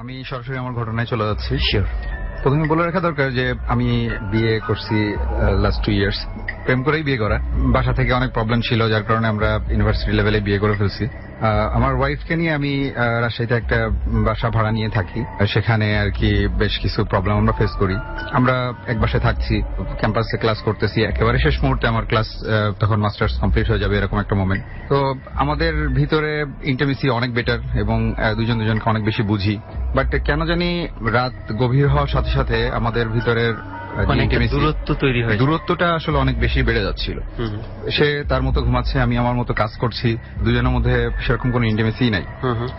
আমি সরাসরি আমার ঘটনায় চলে যাচ্ছি। শিওর। প্রথমে বলে রাখা দরকার যে আমি বিয়ে করছি লাস্ট 2 ইয়ার্স, প্রেম করেই বিয়ে করা। বাসা থেকে অনেক প্রবলেম ছিল, যার কারণে আমরা ইউনিভার্সিটি লেভেলে বিয়ে করে ফেলছি। আমার ওয়াইফকে নিয়ে আমি রাজশাহীতে একটা বাসা ভাড়া নিয়ে থাকি। সেখানে আর কি বেশ কিছু প্রবলেম আমরা ফেস করি। আমরা এক বাসায় থাকছি, ক্যাম্পাসে ক্লাস করতেছি, একেবারে শেষ মুহূর্তে আমার ক্লাস তখন মাস্টার্স কমপ্লিট হয়ে যাবে, এরকম একটা মোমেন্ট। তো আমাদের ভিতরে ইন্টিমেসি অনেক বেটার এবং দুজন দুজনকে অনেক বেশি বুঝি। বাট কেন জানি রাত গভীর হওয়ার সাথে সাথে আমাদের ভিতরের দূরত্বটা আসলে অনেক বেশি বেড়ে যাচ্ছিল। সে তার মতো ঘুমাচ্ছে, আমি আমার মতো কাজ করছি, দুজনের মধ্যে সেরকম কোনো ইন্টিমেসি নাই।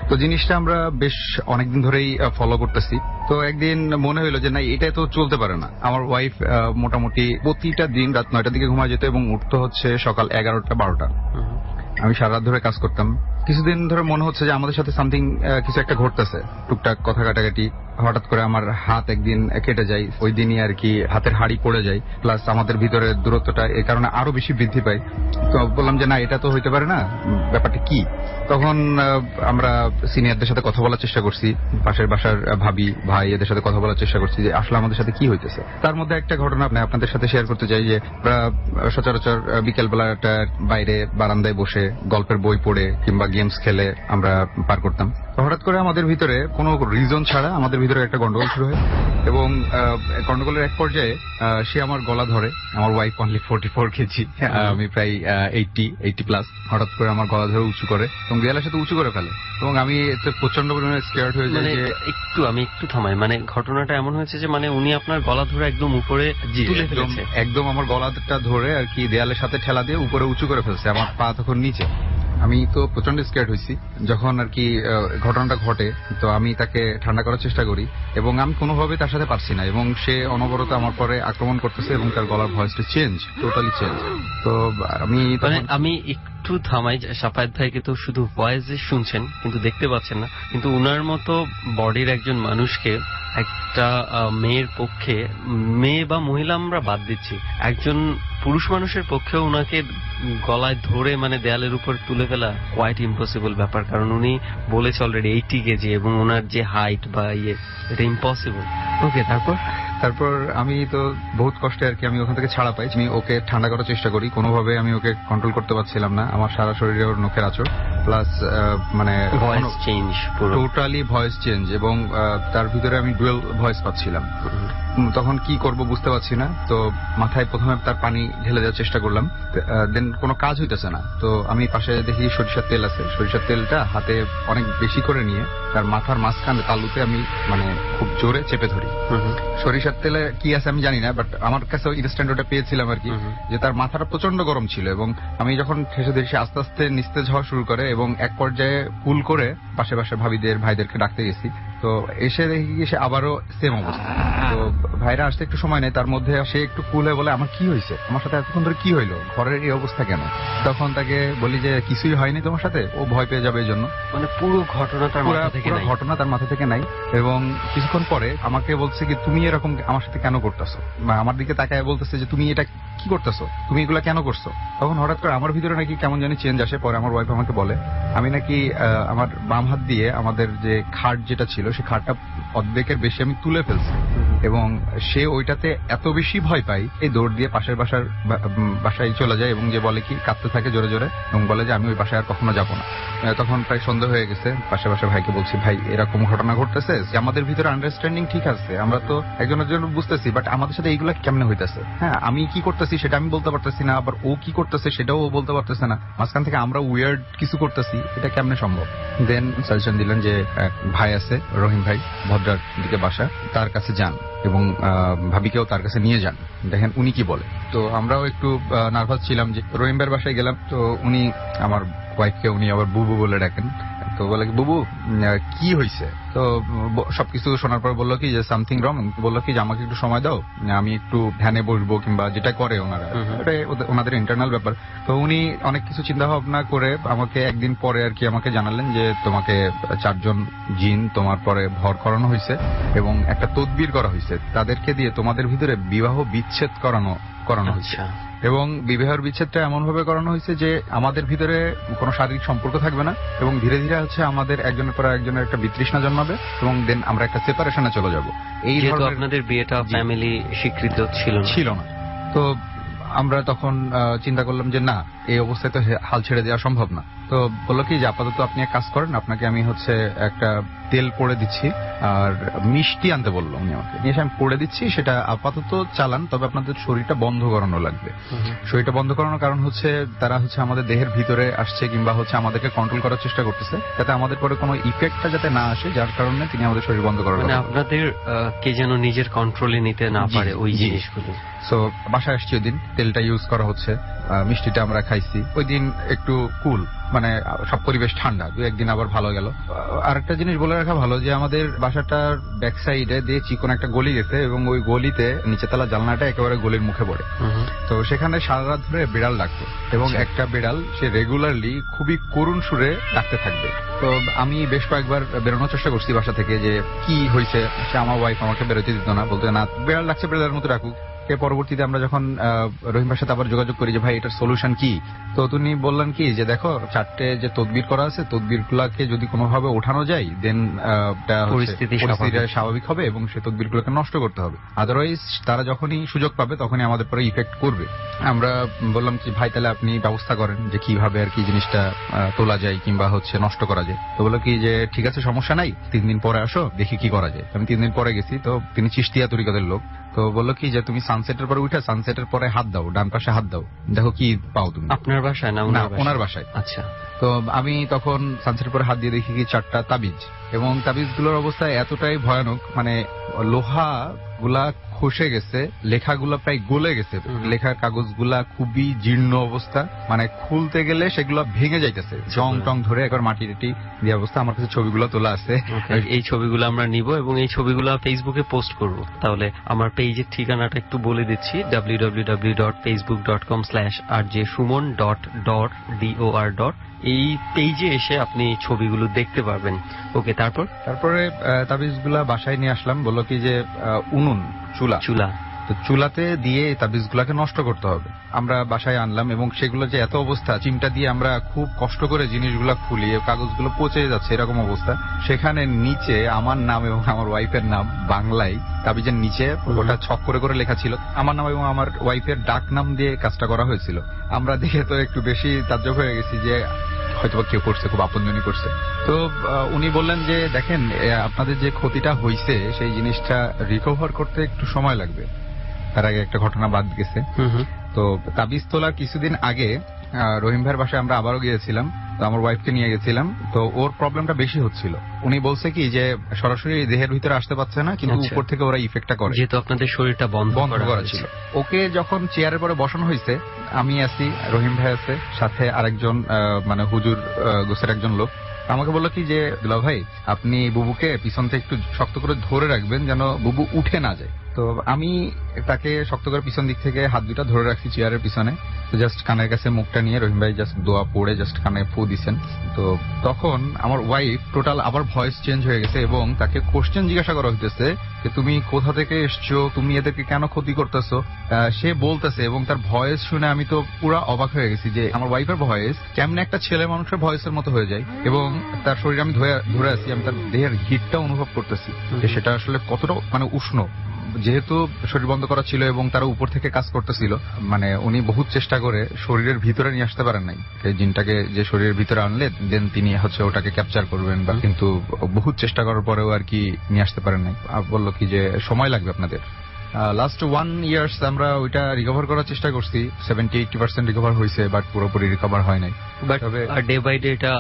তো জিনিসটা আমরা বেশ অনেকদিন ধরেই ফলো করতেছি। তো একদিন মনে হইলো যে না, এটা তো চলতে পারে না। আমার ওয়াইফ মোটামুটি প্রতিটা দিন রাত 9টার দিকে ঘুমা যেত এবং উঠতো হচ্ছে সকাল 11টা 12টা। আমি সারা রাত ধরে কাজ করতাম। কিছুদিন ধরে মনে হচ্ছে যে আমাদের সাথে সামথিং কিছু একটা ঘটতেছে। টুকটাক কথা কাটাকাটি, হঠাৎ করে আমার হাত একদিন কেটে যায়। ওই দিনই আর কি হাতের হাড়ি পড়ে যায়, প্লাস আমাদের ভিতরে দূরত্বটা এই কারণে আরো বেশি বৃদ্ধি পায়। তো বললাম যে না, এটা তো হইতে পারে না, ব্যাপারটা কি। তখন আমরা সিনিয়রদের সাথে কথা বলার চেষ্টা করছি, পাশের বাসার ভাবি ভাই এদের সাথে কথা বলার চেষ্টা করছি যে আসলে আমাদের সাথে কি হইতেছে। তার মধ্যে একটা ঘটনা আপনাদের সাথে শেয়ার করতে চাই যে আমরা সচরাচর বিকেলবেলাটা বাইরে বারান্দায় বসে গল্পের বই পড়ে কিংবা গেমস খেলে আমরা পার করতাম। হঠাৎ করে আমাদের ভিতরে কোনো রিজন ছাড়া আমাদের ভিতরে একটা গন্ডগোল শুরু হয় এবং গন্ডগোলের এক পর্যায়ে সে আমার গলা ধরে। আমার ওয়াইফ অনলি 44 কেজি, আমি প্রায় 80 প্লাস। হঠাৎ করে আমার গলা ধরে উঁচু করে এবং দেয়ালের সাথে উঁচু করে ফেলে এবং আমি প্রচন্ড পরিমাণে স্কেয়ার্ড হয়ে যাই। আমি একটু থামাই, মানে ঘটনাটা এমন হয়েছে যে মানে উনি আপনার গলা ধরে একদম উপরে তুলে ফেলেছে, একদম আমার গলাটা ধরে আর কি দেয়ালের সাথে ঠেলা দিয়ে উপরে উঁচু করে ফেলছে, আমার পা তখন নিচে। আমি তো প্রচন্ড স্কেয়ার্ড হয়েছি। যখন আর কি ঘটনাটা ঘটে তো আমি তাকে ঠান্ডা করার চেষ্টা করি এবং আমি কোনোভাবে তার সাথে পারছি না এবং সে অনবরত আমার পরে আক্রমণ করতেছে এবং তার গলার ভয়েসটা টোটালি চেঞ্জ। তো আমি একটু থামাই, সাফায়েত ভাইকে তো শুধু ভয়েসে শুনছেন কিন্তু দেখতে পাচ্ছেন না, কিন্তু উনার মতো বডির একজন মানুষকে একটা মেয়ের পক্ষে, মেয়ে বা মহিলা আমরা বাদ দিচ্ছি, একজন পুরুষ মানুষের পক্ষেও উনাকে গলায় ধরে মানে দেয়ালের উপর তুলে ফেলা কোয়াইট ইম্পসিবল ব্যাপার। কারণ উনি বলেছে অলরেডি 80 কেজি এবং ওনার যে হাইট বা এটা ইম্পসিবল। ওকে, তারপর আমি তো বহুত কষ্টে আর কি আমি ওখান থেকে ছাড়া পাই। আমি ওকে ঠান্ডা করার চেষ্টা করি, কোনোভাবে আমি ওকে কন্ট্রোল করতে পারছিলাম না। আমার সারা শরীরে ওর নখের আঁচড়, প্লাস মানে voice change, totally voice change এবং তার ভিতরে আমি ডুয়েল ভয়েস পাচ্ছিলাম। তখন কি করব বুঝতে পারছি না। তো মাথায় প্রথমে তার পানি ঢেলে দেওয়ার চেষ্টা করলাম, দেন কোনো কাজ হইতেছে না। তো আমি পাশে দেখি সরিষার তেল আছে, সরিষার তেলটা হাতে অনেক বেশি করে নিয়ে তার মাথার মাঝখানে তালুতে আমি মানে খুব জোরে চেপে ধরি। সরিষার তেলে কি আছে আমি জানি না, বাট আমার কাছে ইনস্ট্যান্ট ওটা পেয়েছিলাম আর কি, যে তার মাথাটা প্রচন্ড গরম ছিল এবং আমি যখন ঠেসে ধরে আস্তে আস্তে নিস্তেজ হওয়া শুরু করে এবং এক পর্যায়ে কুল করে পাশে পাশে ভাবিদের ভাইদেরকে ডাকতে গেছি। তো এসে দেখি সে আবারও সেম অবস্থা। তো ভাইরা আসতে একটু সময় নেই, তার মধ্যে সে একটু কুল হয়ে বলে আমার কি হয়েছে, আমার সাথে এতক্ষণ ধরে কি হইলো, ঘরের এই অবস্থা কেন। তখন তাকে বলি যে কিছুই হয়নি তোমার সাথে, ও ভয় পেয়ে যাবে এই জন্য। মানে পুরো ঘটনা তার মাথা থেকে নাই। এবং কিছুক্ষণ পরে আমাকে বলছে কি তুমি এরকম আমার সাথে কেন করতেছো, আমার দিকে তাকায় বলতেছে যে তুমি এটা কি করতেছো, তুমি এগুলা কেন করছো। তখন হঠাৎ করে আমার ভিতরে নাকি কেমন জানি চেঞ্জ আসে। পরে আমার ওয়াইফ আমাকে বলে আমি নাকি আমার বাম হাত দিয়ে আমাদের যে খাট যেটা ছিল সেই খাটটা অর্ধেকের বেশি আমি তুলে ফেলছি এবং সে ওইটাতে এত বেশি ভয় পাই এই দৌড় দিয়ে পাশের বাসায় চলে যায় এবং যে বলে কি কাঁদতে থাকে জোরে জোরে এবং বলে যে আমি ওই বাসায় আর কখনো যাবো না। তখন প্রায় সন্দেহ হয়ে গেছে। পাশে ভাইকে বলছি ভাই এরকম ঘটনা ঘটতেছে, আমাদের ভিতরে আন্ডারস্ট্যান্ডিং ঠিক আছে, আমরা তো একজনের জন্য বুঝতেছি, বাট আমাদের সাথে এইগুলা কেমনে হইতেছে। হ্যাঁ, আমি কি করতেছি সেটা আমি বলতে পারতেছি না, আবার ও কি করতেছে সেটাও ও বলতে পারতেছে না, মাঝখান থেকে আমরা উইয়ার্ড কিছু করতেছি, এটা কেমনে সম্ভব। দেন সাজেশন দিলেন যে এক ভাই আছে রহিম ভাই, ভদ্রার দিকে বাসা, তার কাছে যান এবং ভাবিকেও তার কাছে নিয়ে যান, দেখেন উনি কি বলে। তো আমরাও একটু নার্ভাস ছিলাম যে রহিম ভাইয়ের বাসায় গেলাম। তো উনি আমার ওয়াইফকে উনি আবার বুবু বলে ডাকেন। তো বলে বুবু কি হয়েছে। তো সবকিছু শোনার পর বললো কি যে সামথিং রং, বললো কি যে আমাকে একটু সময় দাও, আমি একটু ধ্যানে বসবো কিংবা যেটা করে ওনারা, এটা ওনাদের ইন্টারনাল ব্যাপার। তো উনি অনেক কিছু চিন্তা ভাবনা করে আমাকে একদিন পরে আর কি আমাকে জানালেন যে তোমাকে 4 জন জিন তোমার পরে ভর করানো হয়েছে এবং একটা তদবির করা হয়েছে, তাদেরকে দিয়ে তোমাদের ভিতরে বিবাহ বিচ্ছেদ করানো করানো হয়েছে। আচ্ছা। এবং বিবাহ বিচ্ছেদটা এমন ভাবে করানো হয়েছে যে আমাদের ভিতরে কোনো শারীরিক সম্পর্ক থাকবে না, এবং ধীরে ধীরে হচ্ছে আমাদের একজনের পর একজনের একটা বিতৃষ্ণা জন্মাবে, এবং দেন আমরা একটা সেপারেশনে চলে যাব। এই যেহেতু ধরনের আপনাদের বিয়েটা জি। ফ্যামিলি স্বীকৃত ছিল না। তো আমরা তখন চিন্তা করলাম যে না, এই অবস্থায় তো হাল ছেড়ে দেওয়া সম্ভব না। তো বললো কি যে আপাতত আপনি এক কাজ করেন, আপনাকে আমি হচ্ছে একটা তেল পড়ে দিচ্ছি আর মিষ্টি আনতে বললো উনি আমাকে, নিয়ে এসে আমি পড়ে দিচ্ছি, সেটা আপাতত চালান, তবে আপনাদের শরীরটা বন্ধ করানো লাগবে। শরীরটা বন্ধ করানোর কারণ হচ্ছে তারা হচ্ছে আমাদের দেহের ভিতরে আসছে কিংবা হচ্ছে আমাদেরকে কন্ট্রোল করার চেষ্টা করতেছে, যাতে আমাদের পরে কোনো ইফেক্টটা যাতে না আসে, যার কারণে তিনি আমাদের শরীর বন্ধ করার মানে কথা বললেন। আপনাদের কে যেন নিজের কন্ট্রোলে নিতে না জি, পারে ওই জি। জিনিসগুলো। সো বাসায় আসছি ওই দিন, তেলটা ইউজ করা হচ্ছে, মিষ্টিটা আমরা খাইছি। ওই দিন একটু কুল, মানে সব পরিবেশ ঠান্ডা, দু একদিন আবার ভালো গেল। আরেকটা জিনিস বলে রাখা ভালো যে আমাদের বাসাটার ব্যাক সাইডে দিয়ে চিকন একটা গলি গেছে, এবং ওই গলিতে নিচেতলা জানলাটা একেবারে গলির মুখে পড়ে। তো সেখানে সারা রাত ধরে বিড়াল ডাকতো, এবং একটা বিড়াল সে রেগুলারলি খুবই করুণ সুরে ডাকতে থাকবে। তো আমি বেশ কয়েকবার বেরোনোর চেষ্টা করছি বাসা থেকে, যে কি হয়েছে। সে আমার ওয়াইফ আমাকে বেরোতে দিত না, বলতো না বিড়াল ডাকছে, বিড়ালের মতো ডাকুক। পরবর্তীতে আমরা যখন রহিম ভাইয়ের সাথে আবার যোগাযোগ করি যে ভাই এটার সলিউশন কি, তো তিনি বললেন কি যে দেখো 4টে যে তদবির করা আছে, তদবির গুলাকে যদি কোনোভাবে ওঠানো যায়, দেন পরিস্থিতিটা স্বাভাবিক হবে, এবং সে তদবির গুলোকে নষ্ট করতে হবে। আদারওয়াইজ তারা যখনই সুযোগ পাবে তখনই আমাদের পরে ইফেক্ট করবে। আমরা বললাম কি ভাই তাহলে আপনি ব্যবস্থা করেন যে কিভাবে আর কি জিনিসটা তোলা যায় কিংবা হচ্ছে নষ্ট করা যায়। তো বললো কি যে ঠিক আছে, সমস্যা নাই, 3 দিন পরে আসো, দেখি কি করা যায়। আমি 3 দিন পরে গেছি, তো তিনি চিশতিয়া তরিকাদের লোক। তো বললো কি যে তুমি সানসেটের পরে উঠে সানসেটের পরে হাত দাও, ডান পাশে হাত দাও, দেখো কি পাও তুমি। আপনার বাসায় না ওনার বাসায়। আচ্ছা। তো আমি তখন সানসেটের পরে হাত দিয়ে দেখি কি 4টা তাবিজ, এবং তাবিজগুলোর অবস্থা এতটাই ভয়ানক, মানে লোহা গুলা খসে গেছে, লেখাগুলা প্রায় গলে গেছে, লেখার কাগজগুলা খুবই জীর্ণ অবস্থা, মানে খুলতে গেলে সেগুলো ভেঙে যাইতেছে, জং টং ধরে একবার মাটি টাটি দিয়ে অবস্থা। আমার কাছে ছবিগুলো তোলা আছে, এই ছবিগুলো আমরা নিব এবং এই ছবিগুলো ফেসবুকে পোস্ট করব। তাহলে আমার পেজের ঠিকানাটা একটু বলে দিচ্ছি, www.facebook.com/rjsuman.dor. এই পেজে এসে আপনি ছবিগুলো দেখতে পারবেন। ওকে, তারপরে তাবিজগুলা বাসায় নিয়ে আসলাম। বললো কি যে উনুন, চুলা, তো চুলাতে দিয়ে এই তাবিজগুলাকে নষ্ট করতে হবে। আমরা বাসায় আনলাম, এবং সেগুলো যে এত অবস্থা, চিমটা দিয়ে আমরা খুব কষ্ট করে জিনিসগুলা খুলি, কাগজগুলো পচে যাচ্ছে এরকম অবস্থা। সেখানে নিচে আমার নাম এবং আমার ওয়াইফের নাম বাংলায় তাবিজের নিচে ওটা ছক করে করে লেখা ছিল, আমার নাম এবং আমার ওয়াইফের ডাক নাম দিয়ে কাজটা করা হয়েছিল। আমরা দেখে তো একটু বেশি তাজ্জব হয়ে গেছি যে হয়তো কেউ করছে, খুব আপনজনই করছে। তো উনি বললেন যে দেখেন আপনাদের যে ক্ষতিটা হয়েছে সেই জিনিসটা রিকভার করতে একটু সময় লাগবে। তার আগে একটা ঘটনা বাদ গেছে। তো তাবিজ তোলার কিছুদিন আগে রহিম ভাইয়ের বাসায় আমরা আবারও গিয়েছিলাম, তো আমার ওয়াইফকে নিয়ে গেছিলাম। তো ওর প্রবলেমটা বেশি হচ্ছিল। উনি বলছে কি যে সরাসরি দেহের ভিতরে আসতে পারছে না, কিন্তু উপর থেকে ওরা ইফেক্টটা করে, যেহেতু আপনাদের শরীরটা বন্ধ করা ছিল। ওকে যখন চেয়ারের পরে বসানো হয়েছে, আমি আছি, রহিম ভাই আছে, সাথে আরেকজন মানে হুজুর গোছের একজন লোক। আমাকে বললো কি যে দুলা ভাই আপনি বুবুকে পিছন থেকে একটু শক্ত করে ধরে রাখবেন যেন বুবু উঠে না যায়। তো আমি তাকে শক্ত করে পিছন দিক থেকে হাত দুটা ধরে রাখছি চেয়ারের পিছনে, জাস্ট কানের কাছে মুখটা নিয়ে রহিম ভাই জাস্ট দোয়া পড়ে জাস্ট কানে ফু দিচ্ছেন। তো তখন আমার ওয়াইফ টোটাল আবার ভয়েস চেঞ্জ হয়ে গেছে, এবং তাকে কোশ্চেন জিজ্ঞাসা করা হইতেছে যে তুমি কোথা থেকে এসছো, তুমি এদেরকে কেন ক্ষতি করতেছো। সে বলতেছে, এবং তার ভয়েস শুনে আমি তো পুরো অবাক হয়ে গেছি যে আমার ওয়াইফের ভয়েস কেমন একটা ছেলে মানুষের ভয়েসের মতো হয়ে যায়, এবং তার শরীরে আমি ধরে আছি, আমি তার দেহের হিটটা অনুভব করতেছি যে সেটা আসলে কতটা মানে উষ্ণ। যেহেতু শরীর বন্ধ করা ছিল এবং তারা উপর থেকে কাজ করতেছিল, মানে উনি বহুত চেষ্টা করে শরীরের ভিতরে নিয়ে আসতে পারেন নাই, এই জিনটাকে যে শরীরের ভিতরে আনলে দেন তিনি হচ্ছে ওটাকে ক্যাপচার করবেন, বা কিন্তু বহুত চেষ্টা করার পরেও আর কি নিয়ে আসতে পারেন নাই। বললো কি যে সময় লাগবে আপনাদের। লাস্ট 1 ইয়ার্স আমরা ওইটা রিকভার করার চেষ্টা করছি, 70-80% রিকভার হয়েছে, বাট পুরোপুরি রিকভার হয় নাই। তবে ডে বাই ডে এটা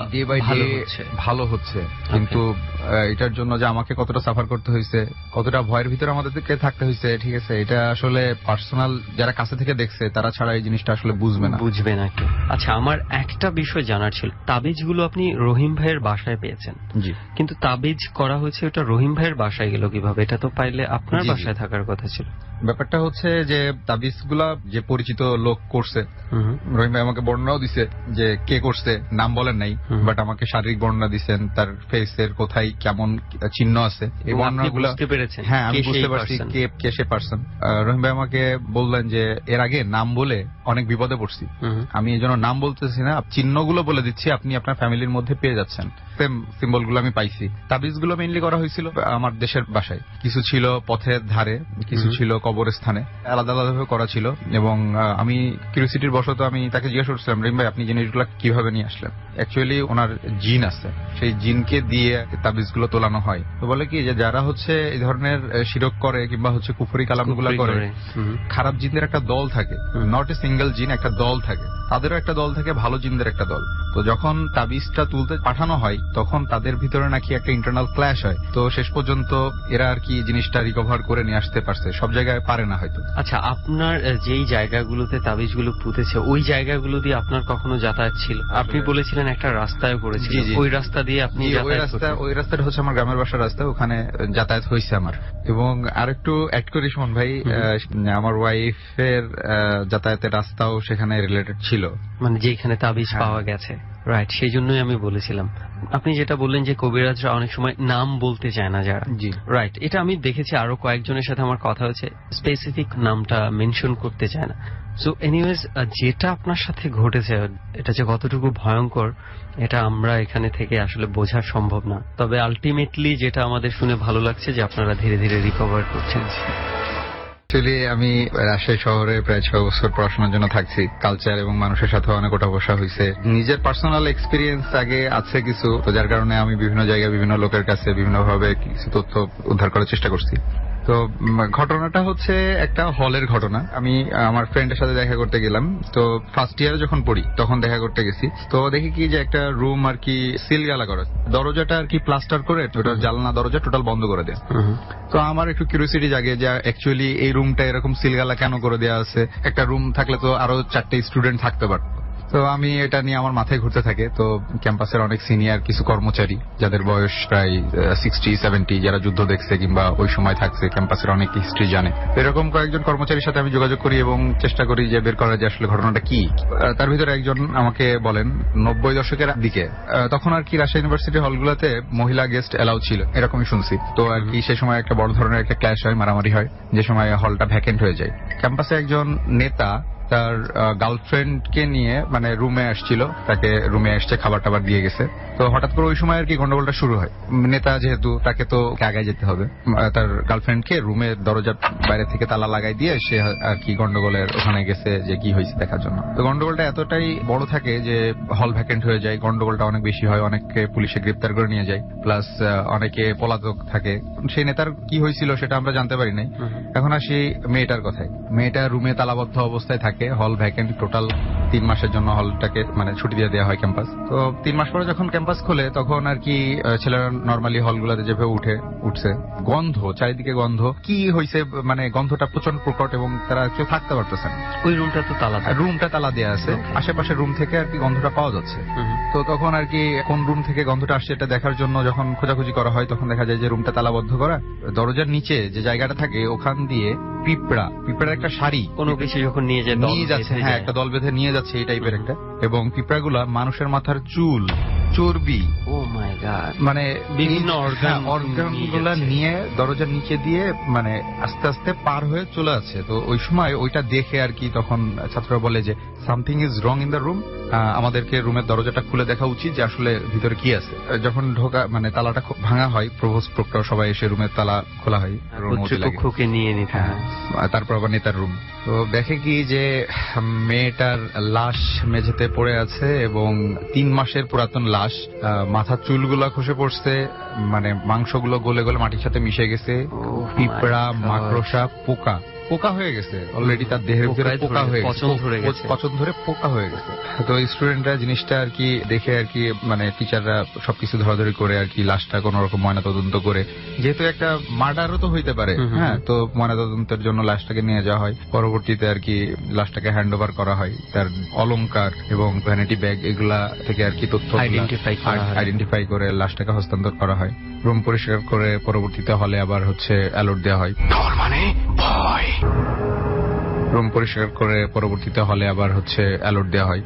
ভালো হচ্ছে, কিন্তু এটার জন্য যে আমাকে কতটা সাফার করতে হয়েছে, কতটা ভয়ের ভিতরে আমাদেরকে থাকতে হয়েছে, ঠিক আছে, এটা আসলে পার্সোনাল যারা কাছে থেকে দেখছে তারা ছাড়া এই জিনিসটা আসলে বুঝবে না কি। আচ্ছা, আমার একটা বিষয় জানার ছিল, তাবিজগুলো আপনি রহিম ভাইয়ের বাসায় পেয়েছেন, জি, কিন্তু তাবিজ করা হয়েছে ওটা রহিম ভাইয়ের বাসায় গেল কিভাবে? এটা তো পাইলে আপনার বাসায় থাকার কথা ছিল। হয়েছিল? ব্যাপারটা হচ্ছে যে তাবিজ গুলা যে পরিচিত লোক করছে, রহিম ভাই আমাকে বর্ণনাও দিছে যে কে করছে, নাম বলেন নাই, বাট আমাকে শারীরিক বর্ণনা দিচ্ছেন, তার ফেসের কোথায় কেমন চিহ্ন আছে এই বর্ণনাগুলো বুঝতে পেরেছেন? হ্যাঁ, আমি বুঝতে পারছি কে সে পার্সন। রহিম ভাই আমাকে বললেন যে এর আগে নাম বলে অনেক বিপদে পড়ছি, আমি এই জন্য নাম বলতেছি না, চিহ্নগুলো বলে দিচ্ছি, আপনি আপনার ফ্যামিলির মধ্যে পেয়ে যাচ্ছেন। সেম সিম্বল গুলো আমি পাইছি। তাবিজ গুলো মেইনলি করা হয়েছিল আমার দেশের বাসায়, কিছু ছিল পথের ধারে, কিছু ছিল কবরস্থানে, আলাদা আলাদা ভাবে করা ছিল। এবং আমি কিউরিওসিটির বশত আমি তাকে জিজ্ঞেস করছিলাম, রহিম ভাই আপনি জিনিসগুলো কিভাবে নিয়ে আসলেন? অ্যাকচুয়ালি ওনার জিন আছে, সেই জিনকে দিয়ে তাবিজ গুলো তোলানো হয়। তো বলে কি যে যারা হচ্ছে এই ধরনের শিরক করে কিংবা হচ্ছে কুফরি কালামগুলো করে, খারাপ জিনদের একটা দল থাকে, নট এ সিঙ্গেল জিন, একটা দল থাকে, তাদেরও একটা দল থাকে, ভালো জিনদের একটা দল। তো যখন তাবিজটা তুলতে পাঠানো হয় তখন তাদের ভিতরে নাকি একটা ইন্টারনাল ক্ল্যাশ হয়। তো শেষ পর্যন্ত এরা আর কি জিনিসটা রিকভার করে নিয়ে আসতে পারছে, সব জায়গায় পারে না হয়তো। আচ্ছা, আপনার যেই জায়গাগুলোতে তাবিজগুলো পুঁতেছে ওই জায়গাগুলো দিয়ে আপনার কখনো যাতায়াত ছিল? আপনি বলেছিলেন একটা রাস্তায় পড়েছিল, ওই রাস্তা দিয়ে আপনি ওই রাস্তাটা হচ্ছে আমার গ্রামের বাসার রাস্তা, ওখানে যাতায়াত হয়েছে আমার। এবং আরেকটু অ্যাড করি সুমন ভাই, আমার ওয়াইফের যাতায়াতের রাস্তাও সেখানে রিলেটেড ছিল, মানে যেখানে তাবিজ পাওয়া গেছে। রাইট, সেই জন্যই আমি বলেছিলাম। আপনি যেটা বললেন যে কবিরাজরা অনেক সময় নাম বলতে চায় না যারা, রাইট, এটা আমি দেখেছি, আরো কয়েকজনের সাথে আমার কথা হয়েছে, স্পেসিফিক নামটা মেনশন করতে চায় না। সো এনিওয়েজ, যেটা আপনার সাথে ঘটেছে এটা যে কতটুকু ভয়ঙ্কর এটা আমরা এখানে থেকে আসলে বোঝা সম্ভব না। তবে আলটিমেটলি যেটা আমাদের শুনে ভালো লাগছে যে আপনারা ধীরে ধীরে রিকভার করছেন। অ্যাকচুয়ালি আমি রাজশাহী শহরে প্রায় 6 বছর পড়াশোনার জন্য থাকছি, কালচার এবং মানুষের সাথে অনেক ওঠা বসা হয়েছে, নিজের পার্সোনাল এক্সপিরিয়েন্স আগে আছে কিছু, তো যার কারণে আমি বিভিন্ন জায়গায় বিভিন্ন লোকের কাছে বিভিন্নভাবে কিছু তথ্য উদ্ধার করার চেষ্টা করছি। তো ঘটনাটা হচ্ছে একটা হলের ঘটনা। আমি আমার ফ্রেন্ডের সাথে দেখা করতে গেলাম, তো ফার্স্ট ইয়ারে যখন পড়ি তখন দেখা করতে গেছি। তো দেখি কি যে একটা রুম আর কি সিলগালা করা, দরজাটা আর কি প্লাস্টার করে ওটা জানলা দরজা টোটাল বন্ধ করে দেয়। তো আমার একটু কিউরিওসিটি জাগে যে অ্যাকচুয়ালি এই রুমটা এরকম সিলগালা কেন করে দেওয়া আছে, একটা রুম থাকলে তো আরো 4টে স্টুডেন্ট থাকতে পারত। তো আমি এটা নিয়ে আমার মাথায় ঘুরতে থাকে। তো ক্যাম্পাসের অনেক সিনিয়র কিছু কর্মচারী যাদের বয়স প্রায় 60-70, যারা যুদ্ধ দেখছে কিংবা ওই সময় থাকছে, ক্যাম্পাসের অনেক হিস্ট্রি জানে, এরকম কয়েকজন কর্মচারীর সাথে আমি যোগাযোগ করি এবং চেষ্টা করি যে বের করা যে আসলে ঘটনাটা কি। তার ভিতরে একজন আমাকে বলেন 90 দশকের দিকে তখন আর কি রাজশাহী ইউনিভার্সিটি হলগুলোতে মহিলা গেস্ট এলাও ছিল, এরকমই শুনছি। তো আর কি সে সময় একটা বড় ধরনের একটা ক্ল্যাশ হয়, মারামারি হয়, যে সময় হলটা ভ্যাকেন্ট হয়ে যায়। ক্যাম্পাসে একজন নেতা তার গার্লফ্রেন্ডকে নিয়ে মানে রুমে আসছিল, তাকে রুমে এসছে, খাবার টাবার দিয়ে গেছে। তো হঠাৎ করে ওই সময় আর কি গন্ডগোলটা শুরু হয়। নেতা যেহেতু, তাকে তো আগায় যেতে হবে, তার গার্লফ্রেন্ডকে রুমের দরজার বাইরে থেকে তালা লাগাই দিয়ে সে আর কি গন্ডগোলের ওখানে গেছে যে কি হয়েছে দেখার জন্য। তো গন্ডগোলটা এতটাই বড় থাকে যে হল ভ্যাকেন্ট হয়ে যায়, গন্ডগোলটা অনেক বেশি হয়, অনেককে পুলিশে গ্রেপ্তার করে নিয়ে যায়, প্লাস অনেকে পলাতক থাকে। সেই নেতার কি হয়েছিল সেটা আমরা জানতে পারি নাই। এখন আসি মেয়েটার কথায়। মেয়েটা রুমে তালাবদ্ধ অবস্থায় থাকে, হল ভ্যাকেন্ট, টোটাল 3 মাসের জন্য হলটাকে মানে ছুটি দিয়ে দেওয়া হয় ক্যাম্পাস। তো 3 মাস পরে যখন ক্যাম্পাস খোলে তখন আর কি ছেলেরা নর্মালি হলগুলোতে যেভাবে উঠছে, গন্ধ, চারিদিকে গন্ধ, কি হয়েছে মানে গন্ধটা প্রচন্ড প্রকট এবং তারা কেউ থাকতে পারতেছে না। ওই রুমটা তো রুমটা তালা দেওয়া আছে, আশেপাশের রুম থেকে আর কি গন্ধটা পাওয়া যাচ্ছে। তো তখন আর কি কোন রুম থেকে গন্ধটা আসছে এটা দেখার জন্য যখন খোঁজাখুঁজি করা হয় তখন দেখা যায় যে রুমটা তালাবদ্ধ করা, দরজার নিচে যে জায়গাটা থাকে ওখান দিয়ে পিঁপড়ার একটা শাড়ি কোনো কিছু যখন নিয়ে যাচ্ছে, হ্যাঁ একটা দল বেঁধে নিয়ে যাচ্ছে এই টাইপের একটা, এবং পিঁপড়াগুলা মানুষের মাথার চুল, চর্বি, ও মাই গড, মানে বিভিন্ন অর্গান গুলা নিয়ে দরজার নিচে দিয়ে মানে আস্তে আস্তে পার হয়ে চলে আছে। তো ওই সময় ওইটা দেখে আর কি তখন ছাত্ররা বলে যে something is wrong in the room, আমাদেরকে রুমের দরজাটা খুলে দেখা উচিত যে আসলে ভিতরে কি আছে। যখন ঢোকা মানে তালাটা ভাঙা হয়, প্রভোস্ট প্রক্টর সবাই এসে রুমের তালা খোলা হয়, কর্তৃপক্ষকে নিয়ে নিতে হয়, তারপর আবার নেতার রুম। তো দেখে কি যে মেয়েটার লাশ মেঝেতে পড়ে আছে এবং 3 মাসের পুরাতন লাশ, মাথার চুলগুলা খসে পড়ছে, মানে মাংসগুলো গলে গলে মাটির সাথে মিশে গেছে, পিঁপড়া, মাকড়সা, পোকা হয়ে গেছে অলরেডি, তার দেহের ভিতরে পোকা হয়ে গেছে, পচন ধরে পোকা হয়ে গেছে। তো স্টুডেন্টরা জিনিসটা আর কি দেখে আর কি মানে টিচাররা সবকিছু ধরাধরি করে আর কি লাশটা কোন রকম ময়নাতদন্ত করে, যেহেতু একটা মার্ডারও তো হইতে পারে, হ্যাঁ, তো ময়নাতদন্তের জন্য লাশটাকে নিয়ে যাওয়া হয়। পরবর্তীতে আর কি লাশটাকে হ্যান্ড ওভার করা হয়, তার অলংকার এবং ভ্যানিটি ব্যাগ এগুলা থেকে আর কি তথ্য আইডেন্টিফাই করে লাশটাকে হস্তান্তর করা হয়। রুম পরিষ্কার করে পরবর্তীতে হলে আবার অ্যালার্ট দেওয়া হয়। তার মানে ভয়। রুম পরিষ্কার করে পরবর্তীতে হলে আবার অ্যালার্ট দেওয়া হয়।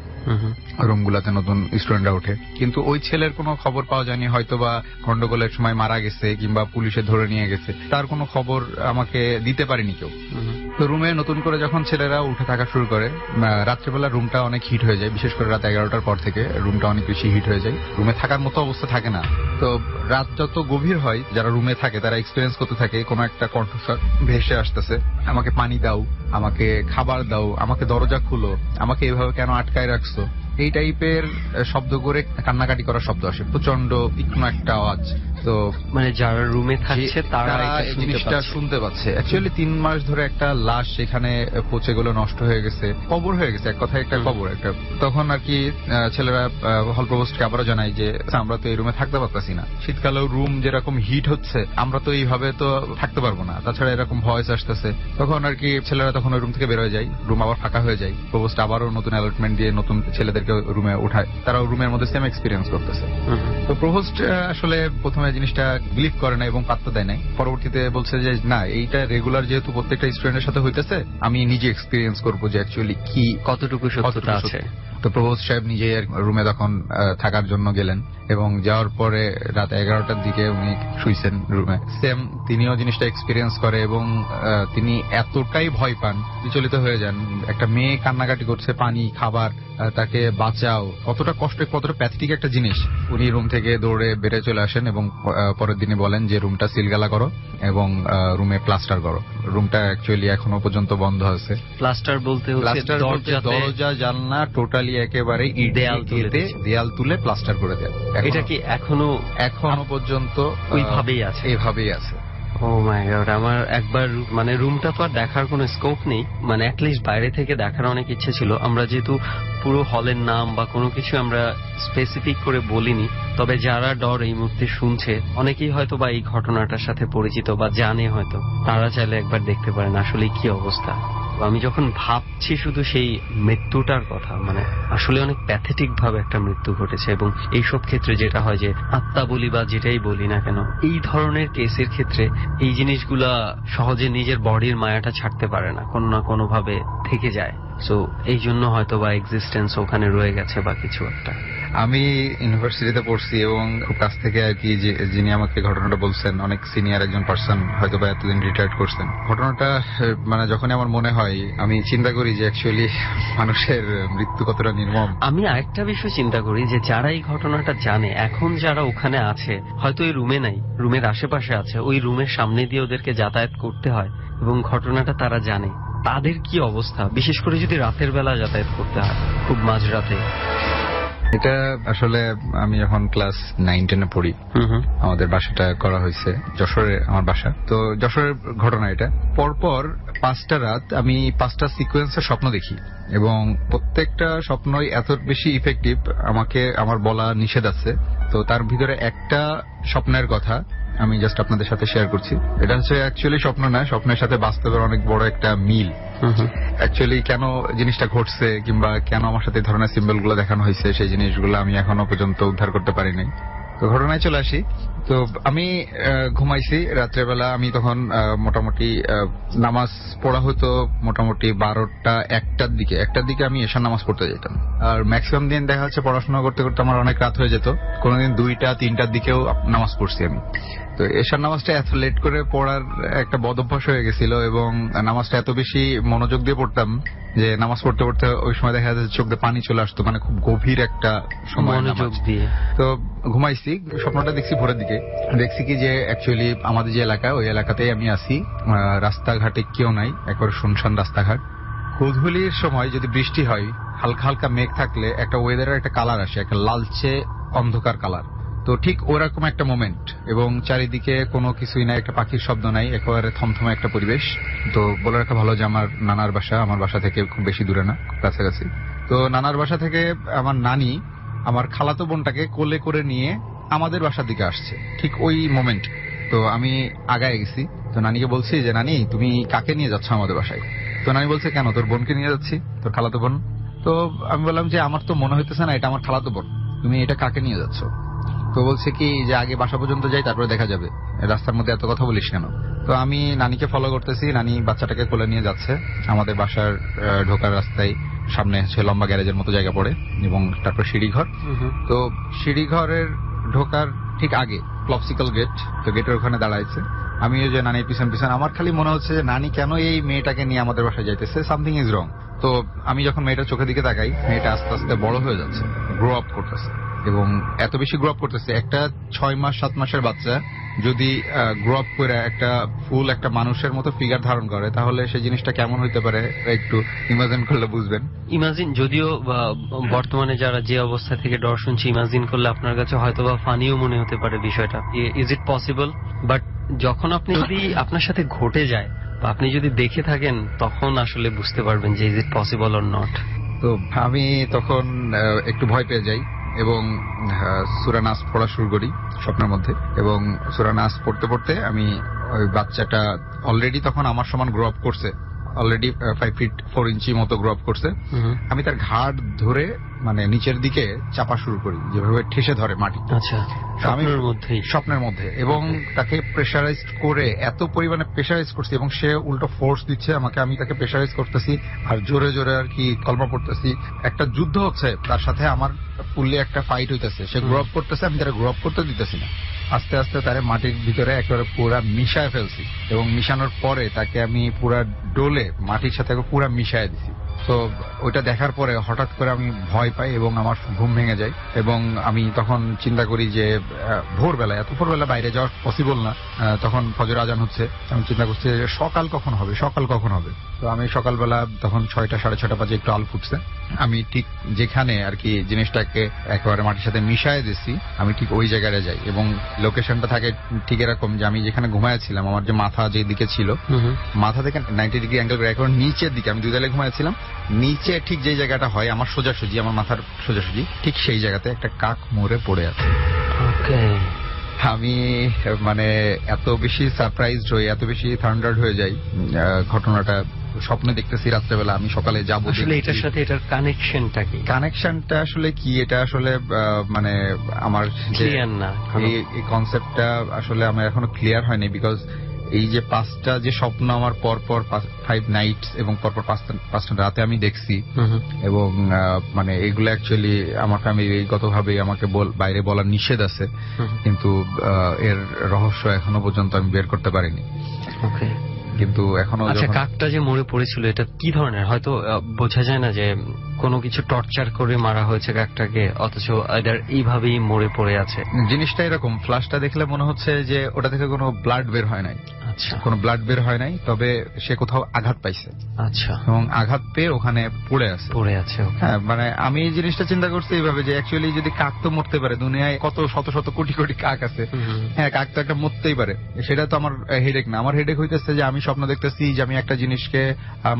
রুমগুলাতে নতুন স্টুডেন্টরা ওঠে, কিন্তু ওই ছেলের কোনো খবর পাওয়া যায়নি, হয়তো বা গন্ডগোলের সময় মারা গেছে কিংবা পুলিশে ধরে নিয়ে গেছে, তার কোনো খবর আমাকে দিতে পারেনি কেউ। তো রুমে নতুন করে যখন ছেলেরা উঠে থাকা শুরু করে, রাত্রেবেলা রুমটা অনেক হিট হয়ে যায়, বিশেষ করে রাত 11টার পর থেকে রুমটা অনেক বেশি হিট হয়ে যায়, রুমে থাকার মতো অবস্থা থাকে না। তো রাত যত গভীর হয়, যারা রুমে থাকে তারা এক্সপিরিয়েন্স করতে থাকে কোনো একটা কণ্ঠস্বর ভেসে আসতেছে, আমাকে পানি দাও, আমাকে খাবার দাও, আমাকে দরজা খুলো, আমাকে এভাবে কেন আটকায় রাখছো, এই টাইপের শব্দ করে কান্নাকাটি করার শব্দ আসে, প্রচন্ড তীক্ষ্ণ একটা আওয়াজ। তো মানে যারা রুমে থাকছে তারা এই জিনিসটা শুনতে পাচ্ছে। অ্যাকচুয়ালি 3 মাস ধরে একটা লাশ সেখানে পচে গেলো, নষ্ট হয়ে গেছে, কবর হয়ে গেছে, এক কথায় একটা কবর একটা। তখন আর কি ছেলেরা হল প্রভোস্টকে আবারও জানায় যে আমরা তো এই রুমে থাকতে পারতাছি না, শীতকালেও রুম যেরকম হিট হচ্ছে আমরা তো এইভাবে তো থাকতে পারবো না, তাছাড়া এরকম ভয়েস আসতেছে। তখন আর কি ছেলেরা তখন ওই রুম থেকে বের হয়ে যায়, রুম আবার ফাঁকা হয়ে যায়, প্রভোস্ট আবারও নতুন অ্যালটমেন্ট দিয়ে নতুন ছেলেদেরকে রুমে উঠায়, তারাও রুমের মধ্যে সেম এক্সপিরিয়েন্স করতেছে। তো প্রভোস্ট আসলে প্রথমে জিনিসটা বিলিভ করে না এবং পাত্তা দেয় নাই, পরবর্তীতে বলছে যে না, এইটা রেগুলার যেহেতু প্রত্যেকটা স্টুডেন্টের সাথে হইতেছে, আমি নিজে এক্সপিরিয়েন্স করবো যে অ্যাকচুয়ালি কি কতটুকু সত্যতা আছে। তো প্রভোস্ট সাহেব নিজে রুমে তখন থাকার জন্য গেলেন এবং যাওয়ার পরে রাত 11টার দিকে উনি শুইছেন রুমে, সেম তিনিও জিনিসটা এক্সপিরিয়েন্স করে এবং তিনি এতটাই ভয় পান, বিচলিত হয়ে যান। একটা মেয়ে কান্নাকাটি করছে, পানি খাবার, তাকে বাঁচাও, কতটা কষ্ট, কতটা প্যাথেটিক একটা জিনিস। উনি রুম থেকে দৌড়ে বেড়ে চলে আসেন এবং পরের দিনে বলেন যে রুমটা সিলগালা করো এবং রুমে প্লাস্টার করো। রুমটা অ্যাকচুয়ালি এখনো পর্যন্ত বন্ধ আছে। প্লাস্টার বলতে দরজা জানলা টোটালি একেবারে দেয়াল তুলে প্লাস্টার করে দেয়। এটা কি এখনো পর্যন্ত এইভাবেই আছে? ও মাই গড, আমার একবার মানে রুমটা তো আর দেখার কোনো স্কোপ নেই, মানে অ্যাটলিস্ট বাইরে থেকে দেখার অনেক ইচ্ছে ছিল। আমরা যেহেতু পুরো হলের নাম বা কোনো কিছু আমরা স্পেসিফিক করে বলিনি, তবে যারা ডর এই মুহূর্তে শুনছে অনেকেই হয়তো বা এই ঘটনাটার সাথে পরিচিত বা জানে, হয়তো তারা চাইলে একবার দেখতে পারেন আসলে কি অবস্থা। আমি যখন ভাবছি শুধু সেই মৃত্যুটার কথা, মানে আসলে অনেক প্যাথেটিক ভাবে একটা মৃত্যু ঘটেছে। এবং এইসব ক্ষেত্রে যেটা হয় যে আত্মা বলি বা যেটাই বলি না কেন, এই ধরনের কেসের ক্ষেত্রে এই জিনিসগুলা সহজে নিজের বডির মায়াটা ছাড়তে পারে না, কোনো না কোনো ভাবে থেকে যায়। সো এই জন্য হয়তো বা এক্সিস্টেন্স ওখানে রয়ে গেছে বা কিছু একটা। আমি ইউনিভার্সিটিতে পড়ছি এবং খুব কাছ থেকে আর কি যিনি আমাকে ঘটনাটা বলছেন, অনেক সিনিয়র একজন পার্সন, হয়তো বা এতদিন রিটায়ার্ড করছেন। ঘটনাটা মানে যখনই আমার মনে হয় আমি চিন্তা করি যে অ্যাকচুয়ালি মানুষের মৃত্যু কতটা নির্মম। আমি আরেকটা বিষয় চিন্তা করি যে যারা এই ঘটনাটা জানে, এখন যারা ওখানে আছে, হয়তো এই রুমে নাই, রুমের আশেপাশে আছে, ওই রুমের সামনে দিয়ে ওদেরকে যাতায়াত করতে হয় এবং ঘটনাটা তারা জানে, তাদের কি অবস্থা, বিশেষ করে যদি রাতের বেলা যাতায়াত করতে হয়, খুব মাঝরাতে। এটা আসলে আমি যখন ক্লাস 9-10 পড়ি, আমাদের বাসাটা করা হয়েছে যশোরে, আমার বাসা তো যশোরের ঘটনা। এটা পরপর 5টা রাত আমি 5টা সিকোয়েন্সের স্বপ্ন দেখি এবং প্রত্যেকটা স্বপ্নই এত বেশি ইফেক্টিভ, আমাকে আমার বলা নিষেধ আছে। তো তার ভিতরে একটা স্বপ্নের কথা আমি জাস্ট আপনাদের সাথে শেয়ার করছি। এটা অ্যাকচুয়ালি স্বপ্ন না, স্বপ্নের সাথে বাস্তবের অনেক বড় একটা মিল। অ্যাকচুয়ালি কেন জিনিসটা ঘটছে কিংবা কেন আমার সাথে এই ধরনের সিম্বল গুলো দেখানো হয়েছে, সেই জিনিসগুলো আমি এখনো পর্যন্ত উদ্ধার করতে পারিনি। তো ঘটনায় চলে আসি। তো আমি ঘুমাইছি রাত্রেবেলা, আমি তখন মোটামুটি নামাজ পড়া হতো মোটামুটি 12টা 1টার দিকে আমি এশার নামাজ পড়তে যেতাম। আর ম্যাক্সিমাম দিন দেখা যাচ্ছে পড়াশোনা করতে করতে আমার অনেক রাত হয়ে যেত, কোনোদিন 2টা 3টার দিকেও নামাজ পড়ছি আমি। তো এশার নামাজটা এত লেট করে পড়ার একটা বদ অভ্যাস হয়ে গেছিল এবং নামাজটা এত বেশি মনোযোগ দিয়ে পড়তাম যে নামাজ পড়তে পড়তে ওই সময় দেখা যাচ্ছে চোখ দিয়ে পানি চলে আসতো, মানে খুব গভীর একটা সময় মনোযোগ দিয়ে। তো ঘুমাইছি, স্বপ্নটা দেখছি ভোরের দিকে, দেখছি কি যে অ্যাকচুয়ালি আমাদের যে এলাকা, ওই এলাকাতেই আমি আছি, রাস্তাঘাটে কেউ নাই, একবার শুনশান রাস্তাঘাট। গোধূলির সময় যদি বৃষ্টি হয়, হালকা হালকা মেঘ থাকলে একটা ওয়েদারের একটা কালার আসে, একটা লালচে অন্ধকার কালার। তো ঠিক ওরকম একটা মোমেন্ট এবং চারিদিকে কোনো কিছুই নাই, একটা পাখির শব্দ নাই, একেবারে থমথমে একটা পরিবেশ। তো বলে রাখা ভালো যে আমার নানার বাসা আমার বাসা থেকে খুব বেশি দূরে না, কাছাকাছি। তো নানার বাসা থেকে আমার নানি আমার খালাতো বোনটাকে কোলে করে নিয়ে আমাদের বাসার দিকে আসছে ঠিক ওই মোমেন্ট। তো আমি আগায় গেছি, তো নানিকে বলছি যে নানি তুমি কাকে নিয়ে যাচ্ছ আমাদের বাসায়? তো নানি বলছে কেন, তোর বোনকে নিয়ে যাচ্ছি, তোর খালাতো বোন। তো আমি বললাম যে আমার তো মনে হইতেছে না এটা আমার খালাতো বোন, তুমি এটা কাকে নিয়ে যাচ্ছ? তো বলছে কি যে আগে বাসা পর্যন্ত যাই, তারপরে দেখা যাবে, রাস্তার মধ্যে এত কথা বলিস কেন। তো আমি নানিকে ফলো করতেছি, নানি বাচ্চাটাকে কোলে নিয়ে যাচ্ছে। আমাদের বাসার ঢোকার রাস্তায় সামনে হচ্ছে লম্বা গ্যারেজের মতো জায়গা পড়ে, এবং তারপর সিঁড়িঘর। তো সিঁড়িঘরের ঢোকার ঠিক আগে ক্লপসিকল গেট, তো গেটের ওখানে দাঁড়াইছে। আমি ওই যে নানির পিছন পিছন, আমার খালি মনে হচ্ছে যে নানি কেন এই মেয়েটাকে নিয়ে আমাদের বাসায় যাইতেছে, সামথিং ইজ রং। তো আমি যখন মেয়েটার চোখের দিকে তাকাই, মেয়েটা আস্তে আস্তে বড় হয়ে যাচ্ছে, গ্রো আপ করতেছে, এবং এত বেশি গ্রো আপ করতেছে। একটা 6 মাস 7 মাসের বাচ্চা যদি গ্রো আপ করে একটা ফুল একটা মানুষের মতো ফিগার ধারণ করে, তাহলে সেই জিনিসটা কেমন হইতে পারে একটু ইমাজিন করলে বুঝবেন। ইমাজিন, যদিও বর্তমানে যারা যে অবস্থা থেকে ডর শুনছি, ইমাজিন করলে আপনার কাছে হয়তো বা ফানিও মনে হতে পারে বিষয়টা। Is it possible? বাট যখন আপনি যদি আপনার সাথে ঘটে যায় বা আপনি যদি দেখে থাকেন, তখন আসলে বুঝতে পারবেন যে is it possible or not. তো আমি তখন একটু ভয় পেয়ে যাই, এবং সূরা নাস পড়া শুরু করি স্বপ্নের মধ্যে। এবং সূরা নাস পড়তে পড়তে আমি ওই বাচ্চাটা অলরেডি তখন আমার সমান গ্রো আপ করছে, অলরেডি 5 ফিট 4 ইঞ্চি মতো গ্রো আপ করছে। আমি তার ঘাড় ধরে মানে নিচের দিকে চাপা শুরু করি, যেভাবে ঠেসে ধরে মাটি। আচ্ছা, স্বপ্নের মধ্যে, এবং তাকে প্রেসারাইজ করে এত পরিমাণে প্রেসারাইজ করছি, এবং সে উল্টো ফোর্স দিচ্ছে আমাকে, আমি তাকে প্রেসারাইজ করতেছি আর জোরে জোরে আর কি কলমা পড়তেছি। একটা যুদ্ধ হচ্ছে, তার সাথে আমার ফুললি একটা ফাইট হইতেছে। সে গ্রো আপ করতেছে, আমি তারা গ্রো আপ করতে দিতেছি না। আস্তে আস্তে তারে মাটির ভিতরে একেবারে পুরা মিশায় ফেলছি, এবং মিশানোর পরে তাকে আমি পুরা ডোলে মাটির সাথে পুরা মিশায় দিছি। তো ওইটা দেখার পরে হঠাৎ করে আমি ভয় পাই এবং আমার ঘুম ভেঙে যায়, এবং আমি তখন চিন্তা করি যে ভোরবেলা, এত ভোরবেলা বাইরে যাওয়া পসিবল না, তখন ফজর আজান হচ্ছে। আমি চিন্তা করছি যে সকাল কখন হবে, সকাল কখন হবে। তো আমি সকালবেলা তখন 6টা 6:30 বাজে, একটু আলো ফুটছে। আমি ঠিক যেখানে আর কি জিনিসটাকে একেবারে মাটির সাথে মিশায় দিচ্ছি, আমি ঠিক ওই জায়গায় যাই, এবং লোকেশনটা থাকে ঠিক এরকম যে আমি যেখানে ঘুমাইছিলাম, আমার যে মাথা যে দিকে ছিল, মাথা থেকে 90 ডিগ্রি অ্যাঙ্গেল করে এখন নিচের দিকে, আমি 2 তলায় ঘুমাইছিলাম, নিচে ঠিক যে জায়গাটা হয় আমার সোজাসুজি, আমার মাথার সোজাসুজি ঠিক সেই জায়গাতে একটা কাক মরে পড়ে আছে। আমি মানে এত বেশি সারপ্রাইজড হই, এত বেশি থান্ডার্ড হয়ে যাই। ঘটনাটা স্বপ্নে দেখতেছি রাত্রেবেলা, আমি সকালে যাবো। আসলে এটার সাথে এটার কানেকশনটা কি? কানেকশনটা আসলে কি, এটা আসলে মানে আমার ক্লিয়ার না, এই কনসেপ্টটা আসলে আমার এখনো ক্লিয়ার হয়নি। বিকজ এই যে 5টা যে স্বপ্ন আমার পরপর 5 নাইটস এবং পরপর 5টা রাতে আমি দেখছি, এবং মানে এগুলো অ্যাকচুয়ালি আমার ফ্যামিলিগতভাবে আমাকে বাইরে বলার নিষেধ আছে, কিন্তু এর রহস্য এখনো পর্যন্ত আমি বের করতে পারিনি। কিন্তু এখনো। আচ্ছা, কাকটা যে মরে পড়েছিল, এটা কি ধরনের? হয়তো বোঝা যায় না যে কোনো কিছু টর্চার করে মারা হয়েছে কাকটাকে, অথচ এদের এইভাবেই মরে পড়ে আছে। জিনিসটা এরকম, ফ্লাশটা দেখলে মনে হচ্ছে যে ওটা থেকে কোনো ব্লাড বের হয় নাই। আচ্ছা, কোনো ব্লাড বের হয় নাই, তবে সে কোথাও আঘাত পাইছে। আচ্ছা, এবং আঘাত পেয়ে ওখানে পড়ে আছে। হ্যাঁ, মানে আমি এই জিনিসটা চিন্তা করছি এইভাবে যে অ্যাকচুয়ালি যদি কাক তো মরতে পারে, দুনিয়ায় কত শত শত কোটি কোটি কাক আছে, হ্যাঁ কাক তো একটা মরতেই পারে। সেটা তো আমার হেডেক না। আমার হেডেক হইতেছে যে আমি স্বপ্ন দেখতেছি যে আমি একটা জিনিসকে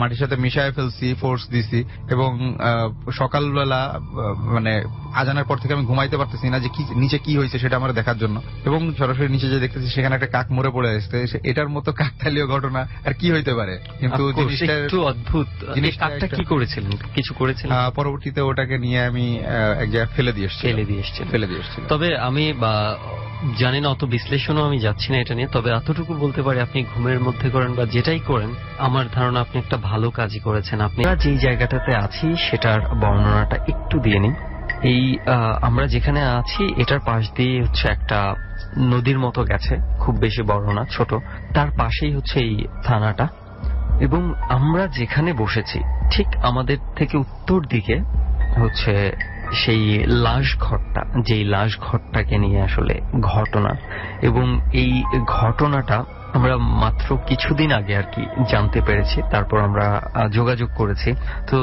মাটির সাথে মিশায় ফেলছি, ফোর্স দিছি, এবং সকালবেলা মানে আজানের পর থেকে আমি ঘুমাইতে পারতেছি না যে নিচে কি হয়েছে সেটা আমার দেখার জন্য, এবং সরাসরি নিচে যে দেখতেছি সেখানে একটা কাক মরে পড়ে আসছে। এটার মতো কাকতালীয় ঘটনা আর কি হইতে পারে? কিন্তু জিনিসটা একটু অদ্ভুত। কাকটা কি করেছিলেন? কিছু করেছিলেন? পরবর্তীতে ওটাকে নিয়ে আমি এক জায়গায় ফেলে দিয়ে এসেছি। তবে আমি জানি না, অত বিশ্লেষণও আমি যাচ্ছি না এটা নিয়ে। তবে এতটুকু বলতে পারি, আপনি ঘুমের মধ্যে করেন বা যেটাই করেন, আমার ধারণা আপনি একটা ভালো কাজই করেছেন। আপনি যেই জায়গাটাতে আছি সেটার বর্ণনাটা একটু দিয়ে নিন। এই আমরা যেখানে আছি এটার পাশ দিয়ে হচ্ছে একটা নদীর মতো গেছে, খুব বেশি বড় না, ছোট। তার পাশেই হচ্ছে এই থানাটা, এবং আমরা যেখানে বসেছি ঠিক আমাদের থেকে উত্তর দিকে হচ্ছে সেই লাশ ঘরটা, যেই লাশ ঘরটাকে নিয়ে আসলে ঘটনা। এবং এই ঘটনাটা আমরা মাত্র কিছুদিন আগে আর কি জানতে পেরেছি, তারপর আমরা যোগাযোগ করেছি। তো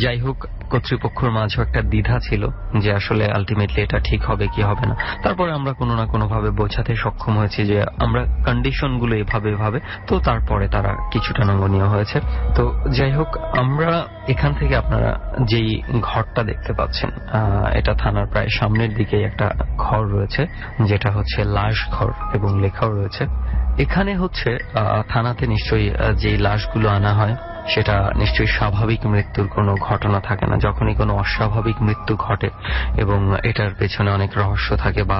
যাই হোক, কর্তৃপক্ষের মাঝে একটা দ্বিধা ছিল যে আসলে আলটিমেটলি এটা ঠিক হবে কি হবে না। তারপরে আমরা কোনো না কোনো ভাবে বোঝাতে সক্ষম হয়েছি যে আমরা কন্ডিশন গুলো এভাবে, তো তারপরে তারা কিছুটা নমনীয় হয়েছে। তো যাই হোক, আমরা এখান থেকে আপনারা যেই ঘরটা দেখতে পাচ্ছেন, এটা থানার প্রায় সামনের দিকে একটা ঘর রয়েছে, যেটা হচ্ছে লাশ ঘর, এবং লেখাও রয়েছে এখানে হচ্ছে থানাতে নিশ্চয়ই যেই লাশগুলো আনা হয় সেটা নিশ্চয়ই স্বাভাবিক মৃত্যুর কোনো ঘটনা থাকে না। যখনই কোনো অস্বাভাবিক মৃত্যু ঘটে এবং এটার পেছনে অনেক রহস্য থাকে বা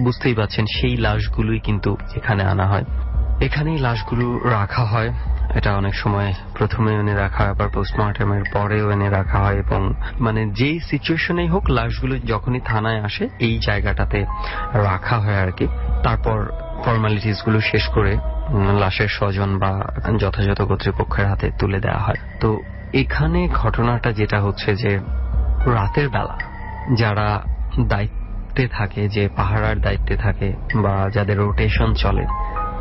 বুঝতেই পাচ্ছেন সেই লাশগুলোই কিন্তু এখানে আনা হয়, এখানেই লাশগুলো রাখা হয়। এটা অনেক সময় প্রথমে এনে রাখা হয়, আবার পোস্টমর্টমের পরেও এনে রাখা হয়, এবং মানে যেই সিচুয়েশনেই হোক লাশগুলো যখনই থানায় আসে এই জায়গাটাতে রাখা হয় আর কি। তারপর ফর্মালিটিস গুলো শেষ করে লাশের স্বজন বা যথাযথ কর্তৃপক্ষের হাতে তুলে দেওয়া হয়। তো এখানে ঘটনাটা যেটা হচ্ছে যে রাতের বেলা যারা দায়িত্বে থাকে, যে পাহারার দায়িত্বে থাকে বা যাদের রোটেশন চলে,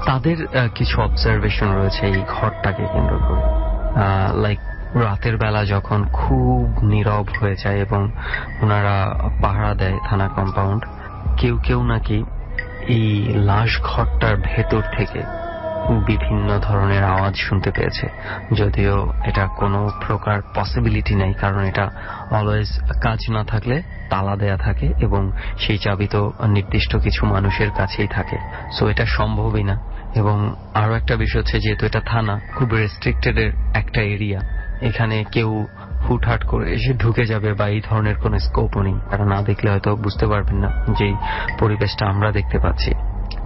তাদের কিছু অবজারভেশন রয়েছে এই ঘরটাকে কেন্দ্র করে। লাইক রাতের বেলা যখন খুব নীরব হয়ে যায় এবং ওনারা পাহারা দেয় থানা কম্পাউন্ড, কেউ কেউ নাকি এই লাশ ঘরটার ভেতর থেকে বিভিন্ন ধরনের আওয়াজ শুনতে পেয়েছে, যদিও এটা কোনো প্রকার পসিবিলিটি নাই, কারণ এটা অলওয়েজ কাজ না থাকলে তালা দেয়া থাকে এবং সেই চাবি তো নির্দিষ্ট কিছু মানুষের কাছেই থাকে, সো এটা সম্ভবই না। এবং আরো একটা বিষয় হচ্ছে, যেহেতু এটা থানা, খুব রেস্ট্রিক্টেড এর একটা এরিয়া, এখানে কেউ হুটহাট করে এসে ঢুকে যাবে বা এই ধরনের কোনো স্কোপও নেই, তারা না দেখলে হয়তো বুঝতে পারবেন না যে পরিবেশটা আমরা দেখতে পাচ্ছি।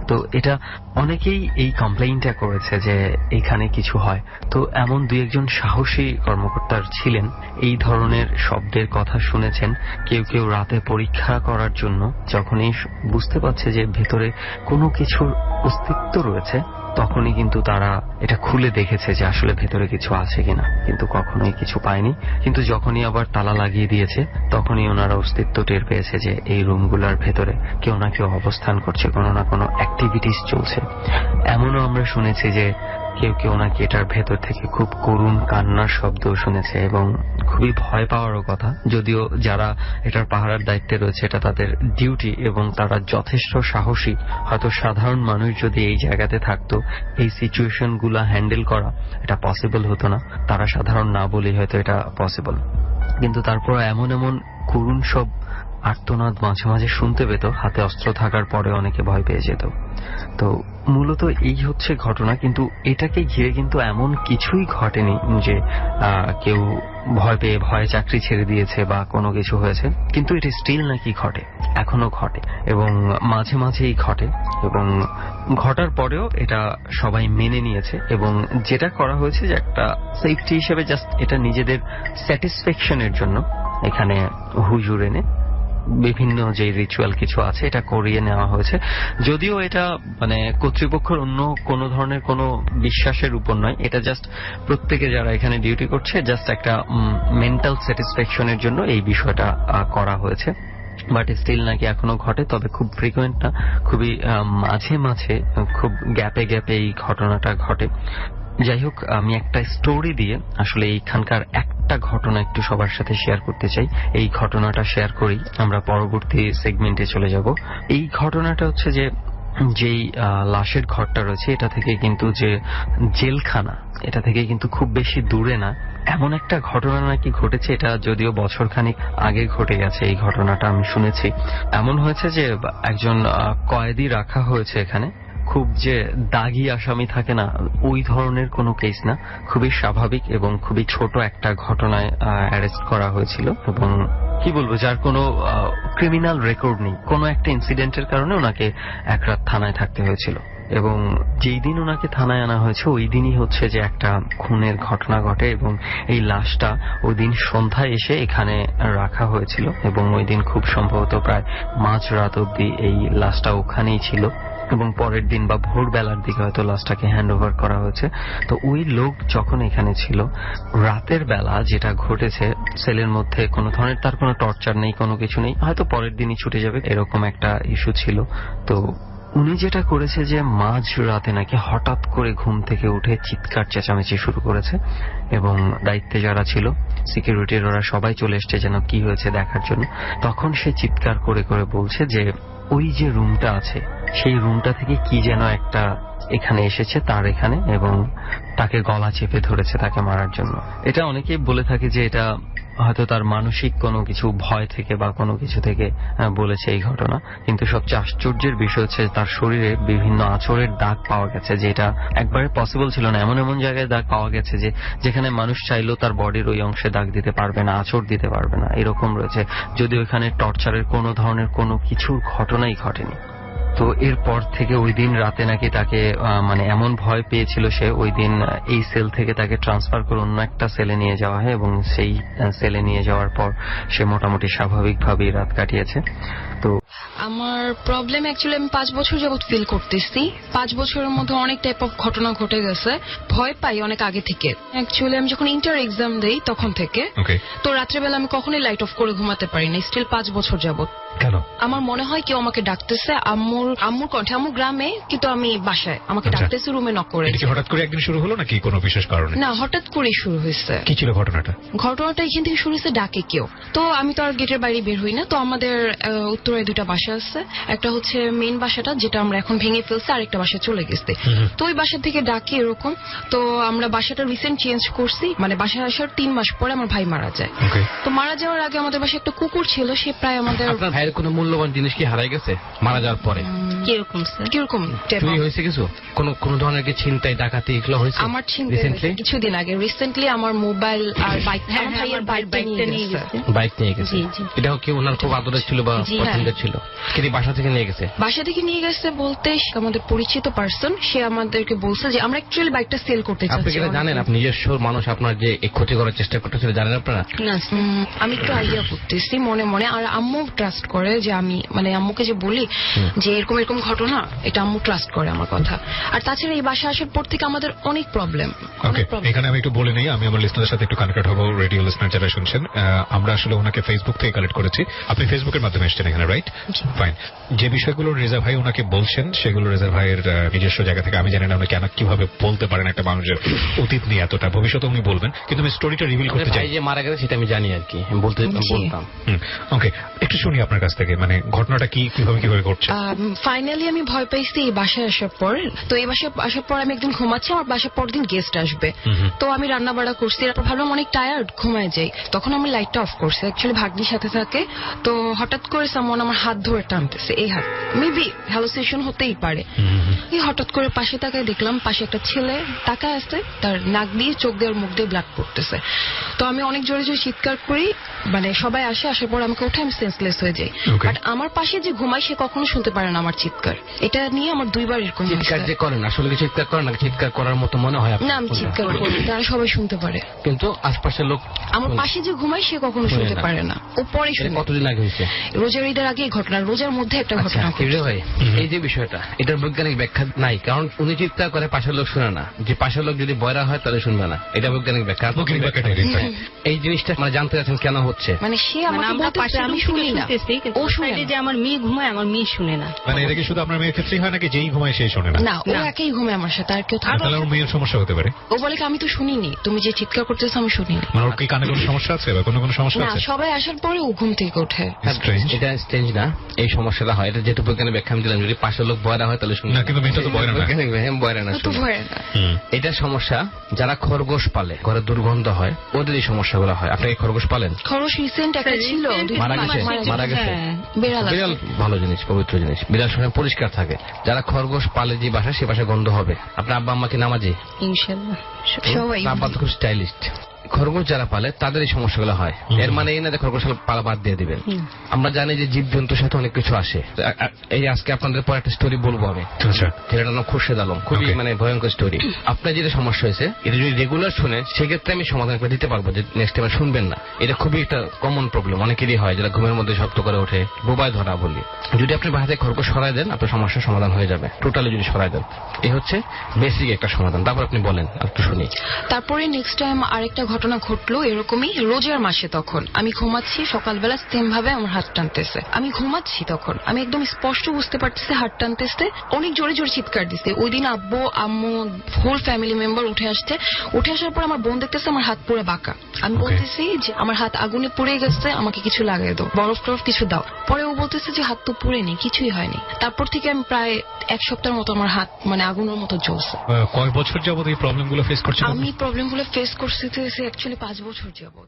তো এটা অনেকেই এই কমপ্লেইনটা করেছে যে এখানে কিছু হয়। তো এমন দুই একজন সাহসী কর্মকর্তার ছিলেন, এই ধরনের শব্দের কথা শুনেছেন। কেউ কেউ রাতে পরীক্ষা করার জন্য যখনই বুঝতে পারছে যে ভেতরে কোনো কিছুর অস্তিত্ব রয়েছে, তখনই কিন্তু তারা এটা খুলে দেখেছে যে আসলে ভেতরে কিছু আছে কিনা, কিন্তু কখনোই কিছু পায়নি। কিন্তু যখনই আবার তালা লাগিয়ে দিয়েছে, তখনই ওনারা অস্তিত্ব টের পেয়েছে যে এই রুমগুলোর ভেতরে কেউ না কেউ অবস্থান করছে, কোনো না কোনো অ্যাক্টিভিটিস চলছে। এমনও আমরা শুনেছি যে কেউ কেউ নাকি এটার ভেতর থেকে খুব করুণ কান্নার শব্দ শুনেছে, এবং খুবই ভয় পাওয়ারও কথা, যদিও যারা এটার পাহারার দায়িত্বে রয়েছে এটা তাদের ডিউটি এবং তারা যথেষ্ট সাহসী। হয়তো সাধারণ মানুষ যদি এই জায়গাতে থাকতো, এই সিচুয়েশন গুলা হ্যান্ডেল করা এটা পসিবল হতো না, তারা সাধারণ না বলেই হয়তো এটা পসিবল। কিন্তু তারপর এমন এমন করুণ সব আর্তনাদ মাঝে মাঝে শুনতে পেত, হাতে অস্ত্র থাকার পরে অনেকে ভয় পেয়ে যেত। তো মূলত এই হচ্ছে ঘটনা, কিন্তু এটাকে ঘিরে কিন্তু এমন কিছুই ঘটেনি যে কেউ ভয় পেয়ে ভয়ে চাকরি ছেড়ে দিয়েছে বা কোনো কিছু হয়েছে, কিন্তু এটা স্টিল নাকি ঘটে, এখনো ঘটে এবং মাঝে মাঝেই ঘটে, এবং ঘটার পরেও এটা সবাই মেনে নিয়েছে। এবং যেটা করা হয়েছে যে একটা সেফটি হিসেবে জাস্ট এটা নিজেদের স্যাটিসফ্যাকশনের জন্য এখানে হুজুর এনে বিভিন্ন যে রিচুয়াল কিছু আছে এটা করিয়ে নেওয়া হয়েছে, যদিও এটা মানে কর্তৃপক্ষের অন্য কোনো ধরনের কোনো বিশ্বাসের উপর নয়, এটা জাস্ট প্রত্যেকে যারা এখানে ডিউটি করছে জাস্ট একটা মেন্টাল স্যাটিসফ্যাকশনের জন্য এই বিষয়টা করা হয়েছে। বাট স্টিল নাকি এখনো ঘটে, তবে খুব ফ্রিকুয়েন্ট না, খুবই মাঝে মাঝে খুব গ্যাপে গ্যাপে এই ঘটনাটা ঘটে। যাই হোক, আমি একটা স্টোরি দিয়ে আসলে এইখানকার একটা ঘটনা একটু সবার সাথে শেয়ার করতে চাই। এই ঘটনাটা শেয়ার করি, আমরা পরবর্তী সেগমেন্টে চলে যাব। এই ঘটনাটা হচ্ছে যে যেই লাশের ঘরটা রয়েছে এটা থেকে কিন্তু যে জেলখানা, এটা থেকে কিন্তু খুব বেশি দূরে না, এমন একটা ঘটনা নাকি ঘটেছে। এটা যদিও বছরখানিক আগে ঘটে গেছে এই ঘটনাটা, আমি শুনেছি। এমন হয়েছে যে একজন কয়েদি রাখা হয়েছে এখানে, খুব যে দাগি আসামি থাকে না ওই ধরনের কোনো কেস না, খুবই স্বাভাবিক এবং খুবই ছোট একটা ঘটনায় অ্যারেস্ট করা হয়েছিল, এবং কি বলবো, যার কোনো ক্রিমিনাল রেকর্ড নেই, কোনো একটা ইনসিডেন্টের কারণে ওনাকে এক রাত থানায় থাকতে হয়েছিল। এবং যেই দিন ওনাকে থানায় আনা হয়েছে ওই দিনই হচ্ছে যে একটা খুনের ঘটনা ঘটে, এবং এই লাশটা ওই দিন সন্ধ্যায় এসে এখানে রাখা হয়েছিল, এবং ওই দিন খুব সম্ভবত প্রায় মাঝরাত অব্দি এই লাশটা ওখানেই ছিল, এবং পরের দিন বা ভোরবেলার দিকে হয়তো লাশটাকে হ্যান্ড ওভার করা হয়েছে। তো ওই লোক যখন এখানে ছিল, রাতের বেলা যেটা ঘটেছে, সেলের মধ্যে কোনো ধরনের তার কোনো টর্চার নেই, কোনো কিছু নেই, হয়তো পরের দিনই ছুটে যাবে এরকম একটা ইস্যু ছিল। তো উনি যেটা করেছে যে মাঝ রাতে নাকি হঠাৎ করে ঘুম থেকে উঠে চিৎকার চেঁচামেচি শুরু করেছে, এবং দায়িত্বে যারা ছিল সিকিউরিটির ওরা সবাই চলে এসছে যেন কি হয়েছে দেখার জন্য। তখন সে চিৎকার করে করে বলছে যে ওই যে রুমটা আছে সেই রুমটা থেকে কি যেন একটা এখানে এসেছে তার এখানে, এবং তাকে গলা চেপে ধরেছে তাকে মারার জন্য। এটা অনেকেই বলে থাকে যে এটা হয়তো তার মানসিক কোনো কিছু ভয় থেকে বা কোনো কিছু থেকে বলেছে এই ঘটনা, কিন্তু সবচেয়ে আশ্চর্যের বিষয় হচ্ছে তার শরীরে বিভিন্ন আঁচড়ের দাগ পাওয়া গেছে, যেটা একবারে পসিবল ছিল না। এমন এমন জায়গায় দাগ পাওয়া গেছে যে যেখানে মানুষ চাইলেও তার বডির ওই অংশে দাগ দিতে পারবে না, আঁচড় দিতে পারবে না, এরকম রয়েছে, যদিও এখানে টর্চারের কোনো ধরনের কোনো কিছুর ঘটনাই ঘটেনি। তো এরপর থেকে ওই দিন রাতে নাকি তাকে মানে এমন ভয় পেয়েছিল সে, ওই দিন এই সেল থেকে তাকে ট্রান্সফার করে অন্য একটা সেলে নিয়ে যাওয়া হয় এবং সেই সেলে নিয়ে যাওয়ার পর সে মোটামুটি স্বাভাবিকভাবেই রাত কাটিয়েছে। তো আমার প্রবলেম অ্যাকচুয়ালি আমি 5 বছর যাবত ফিল করতেছি। 5 বছরের মধ্যে অনেক টাইপ অফ ঘটনা ঘটে গেছে, ভয় পাই অনেক আগে থেকে। অ্যাকচুয়ালি আমি যখন ইন্টার এক্সাম দেই তখন থেকে তো রাত্রেবেলা আমি কখনোই লাইট অফ করে ঘুমাতে পারি না, স্টিল 5 বছর যাবত। কেন? আমার মনে হয় কেউ আমাকে ডাকতেছে, আম্মুর কণ্ঠে, আম্মুর গ্রামে কিন্তু আমি বাসায়, আমাকে ডাকতেছে রুমে নক করে। এটা কি হঠাৎ করে একদিন শুরু হলো নাকি কোনো বিশেষ কারণে? না, হঠাৎ করে শুরু হয়েছে। কি ছিল ঘটনাটা? ঘটনাটা এখান থেকে শুরু হয়েছে, ডাকে কেউ। তো আমি তো আর গেটের বাইরে বের হই না। তো আমাদের উত্তরায় 2টা বাসা আছে, একটা হচ্ছে মেইন বাসাটা যেটা আমরা এখন ভেঙে ফেলছি, আরেকটা বাসা চলে গেছে। তো ওই বাসা থেকে ডাকে এরকম। তো আমরা বাসাটা রিসেন্ট চেঞ্জ করছি, মানে বাসায় আসার 3 মাস পরে আমার ভাই মারা যায়। তো মারা যাওয়ার আগে আমাদের বাসায় একটা কুকুর ছিল, সে প্রায় আমাদের। আপনার ভাইয়ের কোনো মূল্যবান জিনিস কি হারাই গেছে মারা যাওয়ার পরে? কিরকম চুরি হয়েছে কিছু? কোন ধরনের কি ছিনতাই ডাকাতি এগুলো হয়েছে? আমার কিছুদিন আগে রিসেন্টলি আমার মোবাইল আর বাইক, আমার ভাইয়ের বাইকটা নিয়ে গেছে। বাইক নিয়ে গেছে? এটাও কি ওনার খুব আদরের ছিল বা পছন্দের ছিল? কিন্তু বাসা থেকে নিয়ে গেছে? বাসা থেকে নিয়ে গেছে বলতে আমাদের পরিচিত পার্সন, সে আমাদেরকে বলছে যে আমরা অ্যাকচুয়ালি বাইকটা সেল করতে আপনি চাচ্ছি। কি এটা জানেন? আপনি নিজস্ব মানুষ, আপনার যে এই ক্ষতি করার চেষ্টা করতেছিল জানেন আপনারা? আমি একটু আইডিয়া করতেছি মনে মনে। আর আম্মু ট্রাস্ট করে যে আমি, মানে আম্মুকে যে বলি যে এরকম এরকম ঘটনা, এটা আম্মু ট্রাস্ট করে আমার কথা। আর তাছাড়া এই বাসা আসার পর থেকে আমাদের অনেক প্রবলেম। এখানে আমি একটু বলে নেই, আমি আমার লিসনারদের সাথে একটু কানেক্ট হবো। রেডিও লিসনার যারা শুনছেন, আমরা আসলে ওনাকে ফেসবুক থেকে কালেক্ট করেছি। আপনি ফেসবুকের মাধ্যমে এসেছেন এখানে, রাইট? ফাইন। যে বিষয়গুলো রেজা ভাই ওনাকে বলছেন সেগুলো রেজা ভাইয়ের নিজস্ব জায়গা থেকে, আমি জানি না উনি কেন কিভাবে বলতে পারেন একটা মানুষের অতীত নিয়ে এতটা। ভবিষ্যতে উনি বলবেন, কিন্তু আমি স্টোরিটা রিভিল করতে চাই। ভাই যে মারা গেছে সেটা আমি জানি আর কি, আমি বলতাম। ওকে, একটু শুনি আপনার কাছ থেকে, মানে ঘটনাটা কিভাবে ঘটছে। ফাইনালি আমি ভয় পাইছি এই বাসায় আসার পর। তো এই বাসায় আসার পর আমি একদিন ঘুমাচ্ছি, আমার বাসায় পরদিন গেস্ট আসবে। তো আমি রান্না বাড়া করছি, তারপর ভাবলাম অনেক টায়ার্ড, ঘুমায় যাই। তখন আমি লাইটটা অফ করছি, অ্যাকচুয়ালি ভাগ্নির সাথে থাকে। তো হঠাৎ করে সামন আমার হাত ধরে টানতেছে, এই হাত, মেবি হ্যালুসিনেশন হতেই পারে। এই হঠাৎ করে পাশে তাকায় দেখলাম পাশে একটা ছেলে তাকায় আছে, তার নাক দিয়ে চোখ দিয়ে মুখ দিয়ে ব্লাড পড়তেছে। তো আমি অনেক জোরে জোরে চিৎকার করি, মানে সবাই আসার পর আমাকে উঠে আমি সেন্সলেস হয়ে যাই। বাট আমার পাশে যে ঘুমায় সে কখনো শুনতে পারে না আমার চিৎকার। এটা নিয়ে আমার 2বার এরকম চিৎকার যে করেন, আসলে কি চিৎকার করেন না? চিৎকার করার মতো মনে হয় না, আমি চিৎকার করি, তারা সবাই শুনতে পারে, কিন্তু আশপাশের লোক। আমার পাশে যে ঘুমায় সে কখনো শুনতে পারে না। ও পরে শুনে। কতদিন আগে হয়েছে? রোজার ঈদের আগে ঘটনা, রোজার মধ্যে একটা ঘটনা। ভাই, এই যে বিষয়টা, এটার বৈজ্ঞানিক ব্যাখ্যা নাই, কারণ উনি চিৎকার করে পাশের লোক শুনে না। যে পাশের লোক যদি বয়রা হয় তাহলে শুনবে না, এটা বৈজ্ঞানিক ব্যাখ্যা। এই জিনিসটা মানে জানতে চাচ্ছেন কেন হচ্ছে? মানে সে আমাকে বলতেছে আমি শুনি না, ও শুনে যে আমার মেয়ে ঘুমায়, আমার মেয়ে শুনে না। মানে এটা কি শুধু আপনার মেয়ের ক্ষেত্রেই হয় নাকি যেই ঘুমায় সেই শোনে না? না, ও একাই ঘুমায় আমার সাথে, আর কেউ থাকে না। তাহলে ওর মেয়ের সমস্যা হতে পারে। ও বলে আমি তো শুনিনি, তুমি যে চিৎকার করতেছো আমি শুনিনি। মানে ওর কি কানে কোনো সমস্যা আছে বা কোনো সমস্যা না, আছে? সবাই আসার পরে ও ঘুম থেকে ওঠে। এটা স্ট্রেঞ্জ না, এই সমস্যাটা হয়। এটা যেহেতু বৈজ্ঞানিক ব্যাখ্যা আমি দিলাম, যদি পাশের লোক বয়রা হয় তাহলে শুনবে না, কিন্তু মেয়েটা তো বয়রা না। বয়রা না, তো ভয় না। এটা সমস্যা যারা খরগোশ পালে, ঘরে দুর্গন্ধ হয়, ওদের এই সমস্যাগুলো হয়। আপনি কি খরগোশ পালেন? খরচ রিসেন্ট একটা ছিল, মারা গেছে। বিড়াল ভালো জিনিস, পবিত্র জিনিস। বিড়াল সময় পরিষ্কার থাকে। যারা খরগোশ পালে যে বাসা, সে বাসায় গন্ধ হবে। আপনার আব্বা আম্মা কি নামাজি? ইনশাআল্লাহ সবাই। আব্বা তো খুব স্টাইলিস্ট। খরগোশ যারা পালে তাদের এই সমস্যাগুলো হয়। এর মানে এই না যে খরগোশ পালা বাদ দিয়ে দিবেন। আমরা জানি যে জীবজন্তুর সাথে অনেক কিছু আসে। এই আজকে আপনাদের পর একটা স্টোরি বলবো আমি। ছেলেটার নাম খুরশেদ আলম, খুবই মানে ভয়ঙ্কর স্টোরি। আপনার যেটা সমস্যা হয়েছে, এটা যদি রেগুলার শুনে সেক্ষেত্রে আমি সমাধান করে দিতে পারবো, যে নেক্সট টাইম শুনবেন না। এটা খুবই একটা কমন প্রবলেম, অনেকেরই হয়, যারা ঘুমের মধ্যে শব্দ করে ওঠে, বোবায় ধরা বলি। যদি আপনি বাসাতে খরগোশ সরাই দেন, আপনার সমস্যার সমাধান হয়ে যাবে, টোটালি যদি সরাই দেন। এই হচ্ছে বেসিক একটা সমাধান। তারপর আপনি বলেন, একটু শুনি। তারপরে নেক্সট টাইম আরেকটা ঘটনা ঘটলো এরকমই, রোজার মাসে। তখন আমি ঘুমাচ্ছি, সকালবেলা সেম ভাবে আমার হাত টানতেছে। আমি ঘুমাচ্ছি, তখন আমি একদম স্পষ্ট বুঝতে পারতেছি হাত টানতেছে, অনেক জোরে জোরে চিৎকার দিচ্ছে। ওই দিন আব্বু আম্মু হোল ফ্যামিলি মেম্বার উঠে আসছে। উঠে আসার পর আমার বোন দেখতেছে আমার হাত পুরো বাঁকা। আমি বলতেছি যে আমার হাত আগুনে পুড়ে গেছে, আমাকে কিছু লাগিয়ে দাও, বরফ টরফ কিছু দাও। পরে ও বলতেছে যে হাত তো পুড়ে নেই, কিছুই হয়নি। তারপর থেকে আমি প্রায় 1 সপ্তাহের মতো আমার হাত মানে আগুনের মতো জ্বলছে। কয় বছর যাবত এই প্রবলেম গুলো ফেস করছেন? আমি প্রবলেম গুলো ফেস করতে অ্যাকচুয়ালি 5 বছর যাবত।